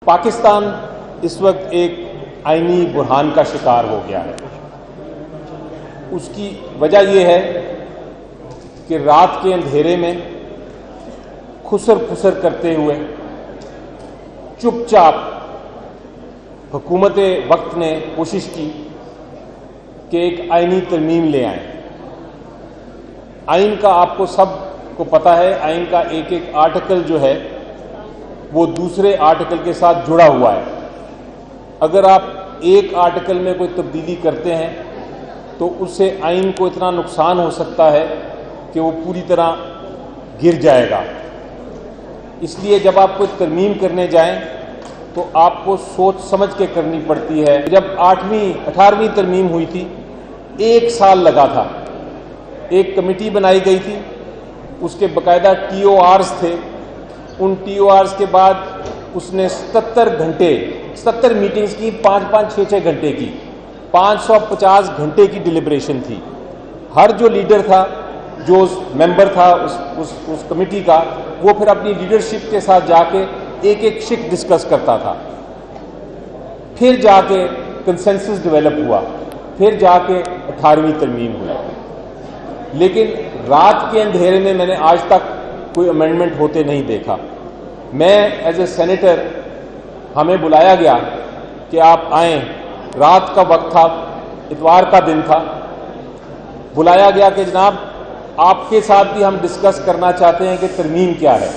پاکستان اس وقت ایک آئینی بحران کا شکار ہو گیا ہے۔ اس کی وجہ یہ ہے کہ رات کے اندھیرے میں خسر پھسر کرتے ہوئے چپ چاپ حکومت وقت نے کوشش کی کہ ایک آئینی ترمیم لے آئیں۔ آئین کا آپ کو سب کو پتہ ہے، آئین کا ایک ایک آرٹیکل جو ہے وہ دوسرے آرٹیکل کے ساتھ جڑا ہوا ہے۔ اگر آپ ایک آرٹیکل میں کوئی تبدیلی کرتے ہیں تو اس سے آئین کو اتنا نقصان ہو سکتا ہے کہ وہ پوری طرح گر جائے گا۔ اس لیے جب آپ کوئی ترمیم کرنے جائیں تو آپ کو سوچ سمجھ کے کرنی پڑتی ہے۔ جب 18ویں ترمیم ہوئی تھی، 1 سال لگا تھا۔ ایک کمیٹی بنائی گئی تھی، اس کے باقاعدہ TORs تھے۔ ان TORs کے بعد اس نے 77 میٹنگز کی، 5-5 6-6 گھنٹے کی، 550 گھنٹے کی ڈیلیبریشن تھی۔ ہر جو لیڈر تھا، جو ممبر تھا اس کمیٹی کا، وہ پھر اپنی لیڈرشپ کے ساتھ جا کے ایک ایک شک ڈسکس کرتا تھا۔ پھر جا کے کنسنسس ڈیولپ ہوا، پھر جا کے 18ویں ترمیم ہوئی۔ لیکن رات کے اندھیرے میں میں نے آج تک کوئی امینڈمنٹ ہوتے نہیں دیکھا۔ میں ایز اے سینیٹر، ہمیں بلایا گیا کہ آپ آئیں، رات کا وقت تھا، اتوار کا دن تھا، بلایا گیا کہ جناب آپ کے ساتھ بھی ہم ڈسکس کرنا چاہتے ہیں کہ ترمیم کیا ہے۔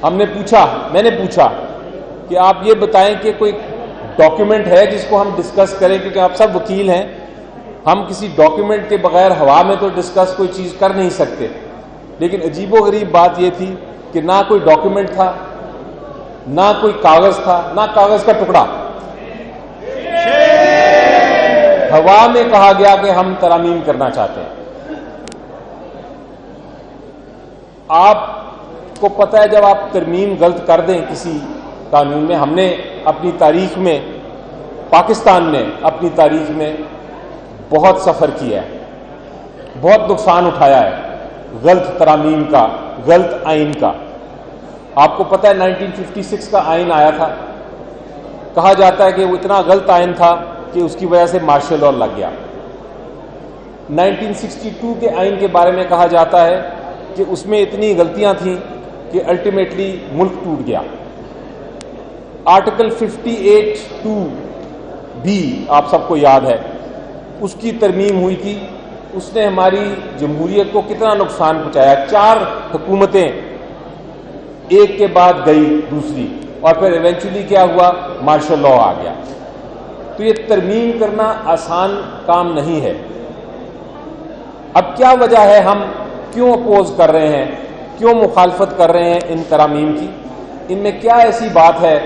میں نے پوچھا کہ آپ یہ بتائیں کہ کوئی ڈاکیومنٹ ہے جس کو ہم ڈسکس کریں، کیونکہ آپ سب وکیل ہیں، ہم کسی ڈاکیومنٹ کے بغیر ہوا میں تو ڈسکس کوئی چیز کر نہیں سکتے۔ لیکن عجیب و غریب بات یہ تھی کہ نہ کوئی ڈاکیومنٹ تھا، نہ کوئی کاغذ تھا، نہ کاغذ کا ٹکڑا۔ ہوا میں کہا گیا کہ ہم ترامیم کرنا چاہتے ہیں۔ آپ کو پتہ ہے جب آپ ترمیم غلط کر دیں کسی قانون میں، ہم نے اپنی تاریخ میں، پاکستان نے اپنی تاریخ میں بہت سفر کیا ہے، بہت نقصان اٹھایا ہے غلط ترامیم کا، غلط آئین کا۔ آپ کو پتہ ہے 1956 کا آئین آیا تھا، کہا جاتا ہے کہ وہ اتنا غلط آئین تھا کہ اس کی وجہ سے مارشل لاء لگ گیا۔ 1962 کے آئین کے بارے میں کہا جاتا ہے کہ اس میں اتنی غلطیاں تھیں کہ الٹیمیٹلی ملک ٹوٹ گیا۔ آرٹیکل 58(2) بھی آپ سب کو یاد ہے، اس کی ترمیم ہوئی تھی، اس نے ہماری جمہوریت کو کتنا نقصان پہنچایا۔ 4 حکومتیں ایک کے بعد گئی دوسری، اور پھر ایونچولی کیا ہوا، مارشل لاء آ گیا۔ تو یہ ترمیم کرنا آسان کام نہیں ہے۔ اب کیا وجہ ہے، ہم کیوں اپوز کر رہے ہیں، کیوں مخالفت کر رہے ہیں ان ترامیم کی؟ ان میں کیا ایسی بات ہے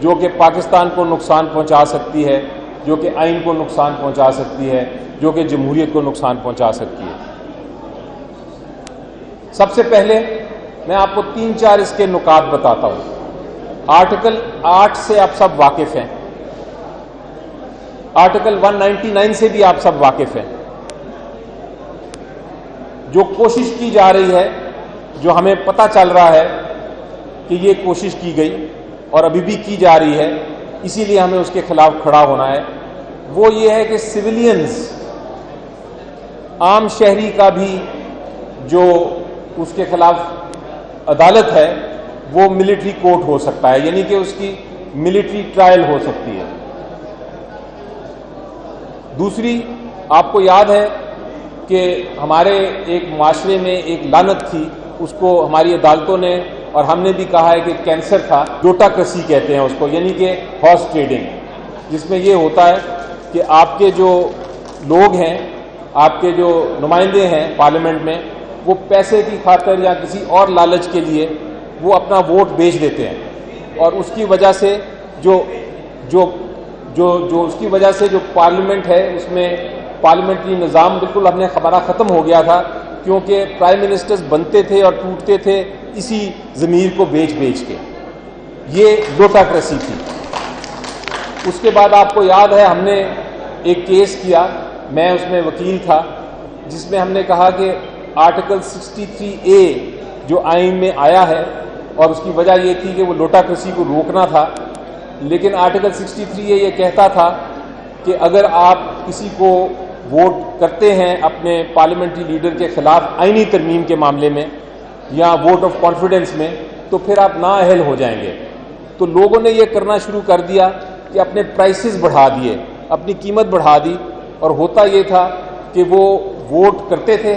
جو کہ پاکستان کو نقصان پہنچا سکتی ہے، جو کہ آئین کو نقصان پہنچا سکتی ہے، جو کہ جمہوریت کو نقصان پہنچا سکتی ہے؟ سب سے پہلے میں آپ کو 3-4 اس کے نکات بتاتا ہوں۔ آرٹیکل 8 سے آپ سب واقف ہیں، آرٹیکل 199 سے بھی آپ سب واقف ہیں۔ جو کوشش کی جا رہی ہے، جو ہمیں پتہ چل رہا ہے کہ یہ کوشش کی گئی اور ابھی بھی کی جا رہی ہے، اسی لیے ہمیں اس کے خلاف کھڑا ہونا ہے، وہ یہ ہے کہ سویلینز، عام شہری کا بھی جو اس کے خلاف عدالت ہے وہ ملٹری کورٹ ہو سکتا ہے، یعنی کہ اس کی ملٹری ٹرائل ہو سکتی ہے۔ دوسری، آپ کو یاد ہے کہ ہمارے ایک معاشرے میں ایک لعنت تھی، اس کو ہماری عدالتوں نے اور ہم نے بھی کہا ہے کہ کینسر تھا، ڈوٹاکریسی کہتے ہیں اس کو، یعنی کہ ہارس ٹریڈنگ، جس میں یہ ہوتا ہے کہ آپ کے جو لوگ ہیں، آپ کے جو نمائندے ہیں پارلیمنٹ میں، وہ پیسے کی خاطر یا کسی اور لالچ کے لیے وہ اپنا ووٹ بیچ دیتے ہیں، اور اس کی وجہ سے جو اس کی وجہ سے جو پارلیمنٹ ہے، اس میں پارلیمنٹری نظام بالکل ہمارا ختم ہو گیا تھا، کیونکہ پرائم منسٹرز بنتے تھے اور ٹوٹتے تھے اسی ضمیر کو بیچ کے۔ یہ ڈوٹاکریسی تھی۔ اس کے بعد آپ کو یاد ہے ہم نے ایک کیس کیا، میں اس میں وکیل تھا، جس میں ہم نے کہا کہ آرٹیکل 63A جو آئین میں آیا ہے، اور اس کی وجہ یہ تھی کہ وہ لوٹاکریسی کو روکنا تھا. لیکن آرٹیکل 63 یہ کہتا تھا کہ اگر آپ کسی کو ووٹ کرتے ہیں اپنے پارلیمنٹری لیڈر کے خلاف آئینی ترمیم کے معاملے میں یا ووٹ آف کانفیڈنس میں, تو پھر آپ نااہل ہو جائیں گے. تو لوگوں نے یہ کرنا شروع کر دیا کہ اپنے پرائسز بڑھا دیے, اپنی قیمت بڑھا دی, اور ہوتا یہ تھا کہ وہ ووٹ کرتے تھے,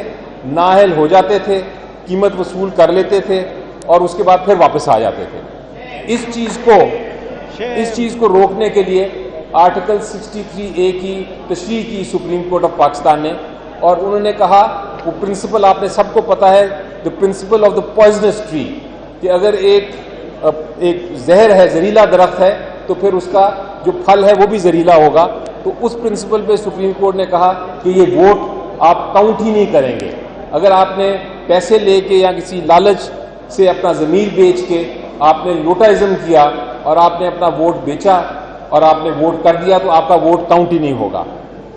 نااہل ہو جاتے تھے, قیمت وصول کر لیتے تھے اور اس کے بعد پھر واپس آ جاتے تھے. اس چیز کو روکنے کے لیے آرٹیکل 63A کی تشریح کی سپریم کورٹ آف پاکستان نے, اور انہوں نے کہا وہ پرنسپل آپ نے سب کو پتا ہے, the principal of the poisonous tree, کہ اگر ایک زہر ہے, زہریلا درخت ہے, تو پھر اس کا جو پھل ہے وہ بھی زہریلا ہوگا. تو اس پرنسپل پہ سپریم کورٹ نے کہا کہ یہ ووٹ آپ کاؤنٹ ہی نہیں کریں گے. اگر آپ نے پیسے لے کے یا کسی لالچ سے اپنا ضمیر بیچ کے آپ نے لوٹائزم کیا اور آپ نے اپنا ووٹ بیچا اور آپ نے ووٹ کر دیا, تو آپ کا ووٹ کاؤنٹ ہی نہیں ہوگا.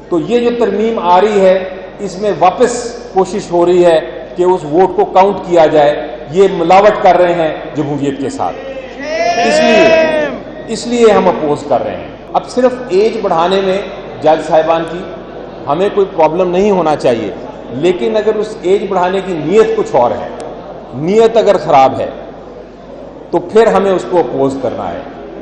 تو یہ جو ترمیم آ رہی ہے اس میں واپس کوشش ہو رہی ہے کہ اس ووٹ کو کاؤنٹ کیا جائے. یہ ملاوٹ کر رہے ہیں جمہوریت کے ساتھ, اس لیے ہم اپوز کر رہے ہیں. اب صرف ایج بڑھانے میں جج صاحبان کی ہمیں کوئی پرابلم نہیں ہونا چاہیے, لیکن اگر اس ایج بڑھانے کی نیت کچھ اور ہے, نیت اگر خراب ہے, تو پھر ہمیں اس کو اپوز کرنا ہے.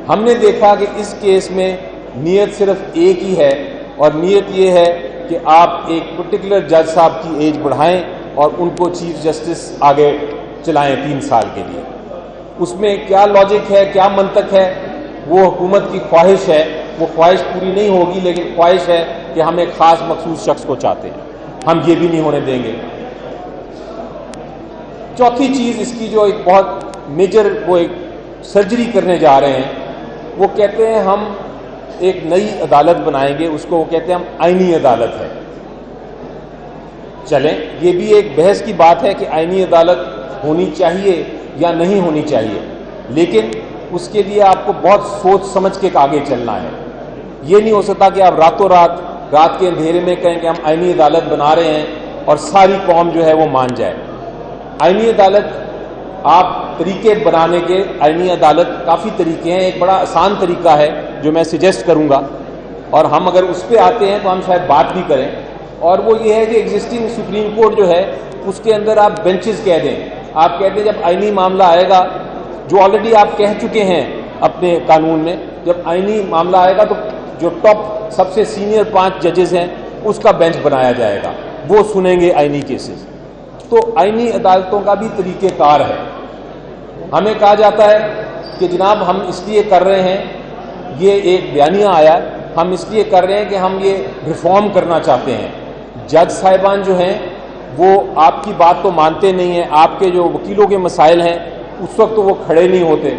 ہم نے دیکھا کہ اس کیس میں نیت صرف ایک ہی ہے, اور نیت یہ ہے کہ آپ ایک پرٹیکولر جج صاحب کی ایج بڑھائیں اور ان کو چیف جسٹس آگے چلائیں 3 سال کے لیے. اس میں کیا لاجک ہے, کیا منطق ہے, وہ حکومت کی خواہش ہے. وہ خواہش پوری نہیں ہوگی, لیکن خواہش ہے کہ ہم ایک خاص مخصوص شخص کو چاہتے ہیں, ہم یہ بھی نہیں ہونے دیں گے. چوتھی چیز اس کی جو ایک بہت میجر وہ ایک سرجری کرنے جا رہے ہیں, وہ کہتے ہیں ہم ایک نئی عدالت بنائیں گے, اس کو وہ کہتے ہیں ہم آئینی عدالت ہے. چلیں, یہ بھی ایک بحث کی بات ہے کہ آئینی عدالت ہونی چاہیے یا نہیں ہونی چاہیے, لیکن اس کے لیے آپ کو بہت سوچ سمجھ کے آگے چلنا ہے. یہ نہیں ہو سکتا کہ آپ راتوں رات کے اندھیرے میں کہیں کہ ہم آئینی عدالت بنا رہے ہیں اور ساری قوم جو ہے وہ مان جائے. آئینی عدالت آپ طریقے بنانے کے, آئینی عدالت کافی طریقے ہیں. ایک بڑا آسان طریقہ ہے جو میں سجیسٹ کروں گا, اور ہم اگر اس پہ آتے ہیں تو ہم شاید بات بھی کریں, اور وہ یہ ہے کہ ایگزسٹنگ سپریم کورٹ جو ہے اس کے اندر آپ بینچز کہہ دیں. آپ کہتے ہیں جب آئینی معاملہ آئے گا, جو آلریڈی آپ کہہ چکے ہیں اپنے قانون میں, جب آئینی معاملہ آئے گا تو جو ٹاپ سب سے سینئر 5 ججز ہیں اس کا بینچ بنایا جائے گا, وہ سنیں گے آئینی کیسز. تو آئینی عدالتوں کا بھی طریقہ کار ہے. ہمیں کہا جاتا ہے کہ جناب ہم اس لیے کر رہے ہیں, یہ ایک بیانیہ آیا, ہم اس لیے کر رہے ہیں کہ ہم یہ ریفارم کرنا چاہتے ہیں. جج صاحبان جو ہیں وہ آپ کی بات تو مانتے نہیں ہیں, آپ کے جو وکیلوں کے مسائل ہیں اس وقت تو وہ کھڑے نہیں ہوتے,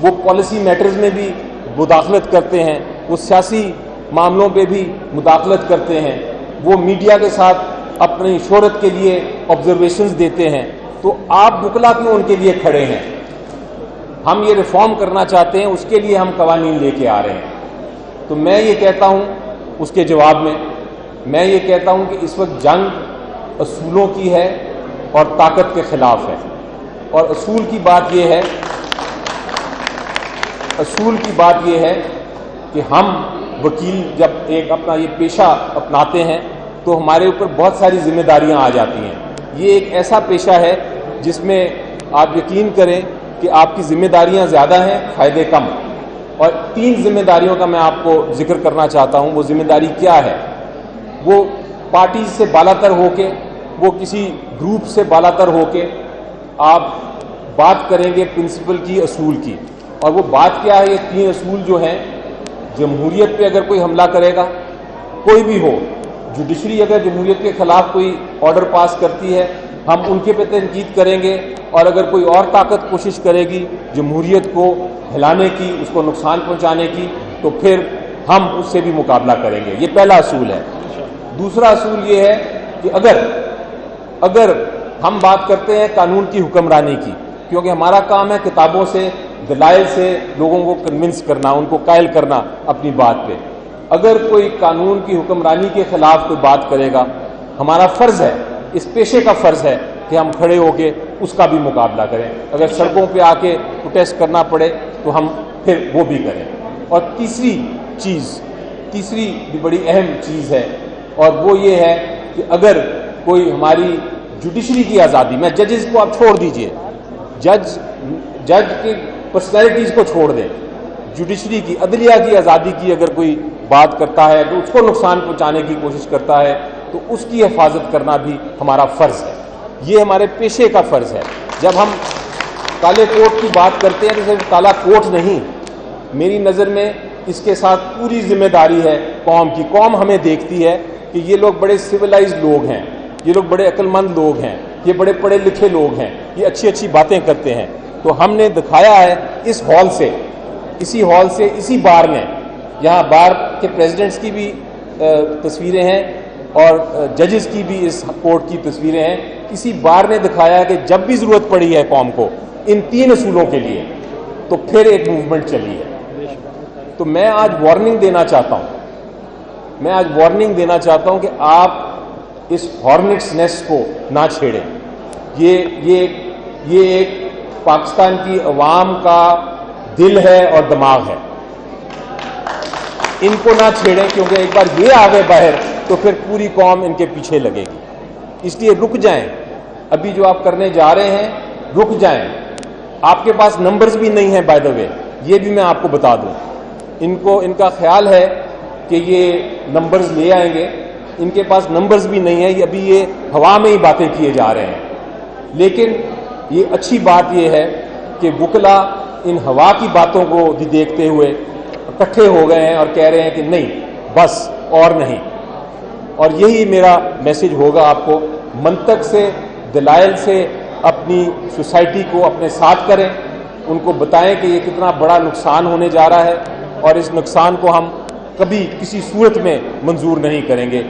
وہ پالیسی میٹرز میں بھی مداخلت کرتے ہیں, وہ سیاسی معاملوں پہ بھی مداخلت کرتے ہیں, وہ میڈیا کے ساتھ اپنی شہرت کے لیے آبزرویشنز دیتے ہیں. تو آپ وکلا کیوں ان کے لیے کھڑے ہیں؟ ہم یہ ریفارم کرنا چاہتے ہیں, اس کے لیے ہم قوانین لے کے آ رہے ہیں. تو میں یہ کہتا ہوں اس کے جواب میں یہ کہتا ہوں کہ اس وقت جنگ اصولوں کی ہے اور طاقت کے خلاف ہے. اور اصول کی بات یہ ہے کہ ہم وکیل جب ایک اپنا یہ پیشہ اپناتے ہیں تو ہمارے اوپر بہت ساری ذمہ داریاں آ جاتی ہیں. یہ ایک ایسا پیشہ ہے جس میں آپ یقین کریں کہ آپ کی ذمہ داریاں زیادہ ہیں, فائدے کم. اور 3 ذمہ داریوں کا میں آپ کو ذکر کرنا چاہتا ہوں. وہ ذمہ داری کیا ہے؟ وہ پارٹی سے بالا تر ہو کے, وہ کسی گروپ سے بالا تر ہو کے آپ بات کریں گے پرنسپل کی, اصول کی. اور وہ بات کیا ہے؟ یہ 3 اصول جو ہیں, جمہوریت پہ اگر کوئی حملہ کرے گا, کوئی بھی ہو, جوڈیشری اگر جمہوریت کے خلاف کوئی آرڈر پاس کرتی ہے ہم ان کے پہ تنقید کریں گے, اور اگر کوئی اور طاقت کوشش کرے گی جمہوریت کو ہلانے کی, اس کو نقصان پہنچانے کی, تو پھر ہم اس سے بھی مقابلہ کریں گے. یہ پہلا اصول ہے. دوسرا اصول یہ ہے کہ اگر ہم بات کرتے ہیں قانون کی حکمرانی کی, کیونکہ ہمارا کام ہے کتابوں سے, دلائل سے لوگوں کو کنونس کرنا, ان کو قائل کرنا اپنی بات پہ. اگر کوئی قانون کی حکمرانی کے خلاف کوئی بات کرے گا, ہمارا فرض ہے, اس پیشے کا فرض ہے کہ ہم کھڑے ہو کے اس کا بھی مقابلہ کریں. اگر سڑکوں پہ آ کے پروٹیسٹ کرنا پڑے تو ہم پھر وہ بھی کریں. اور تیسری بھی بڑی اہم چیز ہے، اور وہ یہ ہے کہ اگر کوئی ہماری جوڈیشری کی آزادی، میں ججز کو آپ چھوڑ دیجئے، جج کی پرسنالٹیز کو چھوڑ دیں، جوڈیشری کی، عدلیہ کی آزادی کی اگر کوئی بات کرتا ہے تو اس کو نقصان پہنچانے کی کوشش کرتا ہے تو اس کی حفاظت کرنا بھی ہمارا فرض ہے. یہ ہمارے پیشے کا فرض ہے. جب ہم کالے کوٹ کی بات کرتے ہیں تو صرف کالا کوٹ نہیں، میری نظر میں اس کے ساتھ پوری ذمہ داری ہے قوم کی. قوم ہمیں دیکھتی ہے کہ یہ لوگ بڑے سویلائزڈ لوگ ہیں، یہ لوگ بڑے عقل مند لوگ ہیں، یہ بڑے پڑھے لکھے لوگ ہیں، یہ اچھی اچھی باتیں کرتے ہیں. تو ہم نے دکھایا ہے اس ہال سے، اسی بار میں، یہاں بار کے پریزیڈنٹس کی بھی تصویریں ہیں اور ججز کی بھی اس کورٹ کی تصویریں ہیں. اسی بار نے دکھایا کہ جب بھی ضرورت پڑی ہے قوم کو ان 3 اصولوں کے لیے تو پھر ایک موومنٹ چلی ہے. تو میں آج وارننگ دینا چاہتا ہوں کہ آپ اس ہارنٹس نیسٹ کو نہ چھیڑیں. یہ ایک پاکستان کی عوام کا دل ہے اور دماغ ہے. ان کو نہ چھیڑیں، کیونکہ ایک بار یہ آ گئے باہر تو پھر پوری قوم ان کے پیچھے لگے گی. اس لیے رک جائیں، ابھی جو آپ کرنے جا رہے ہیں رک جائیں. آپ کے پاس نمبرز بھی نہیں ہیں بائی دا وے، یہ بھی میں آپ کو بتا دوں. ان کا خیال ہے کہ یہ نمبرز لے آئیں گے، ان کے پاس نمبرز بھی نہیں ہیں، ابھی یہ ہوا میں ہی باتیں کیے جا رہے ہیں. لیکن یہ اچھی بات یہ ہے کہ وکلا ان ہوا کی باتوں کو بھی دیکھتے ہوئے اکٹھے ہو گئے ہیں اور کہہ رہے ہیں کہ نہیں، بس اور نہیں. اور یہی میرا میسج ہوگا آپ کو، منطق سے، دلائل سے اپنی سوسائٹی کو اپنے ساتھ کریں، ان کو بتائیں کہ یہ کتنا بڑا نقصان ہونے جا رہا ہے اور اس نقصان کو ہم کبھی کسی صورت میں منظور نہیں کریں گے.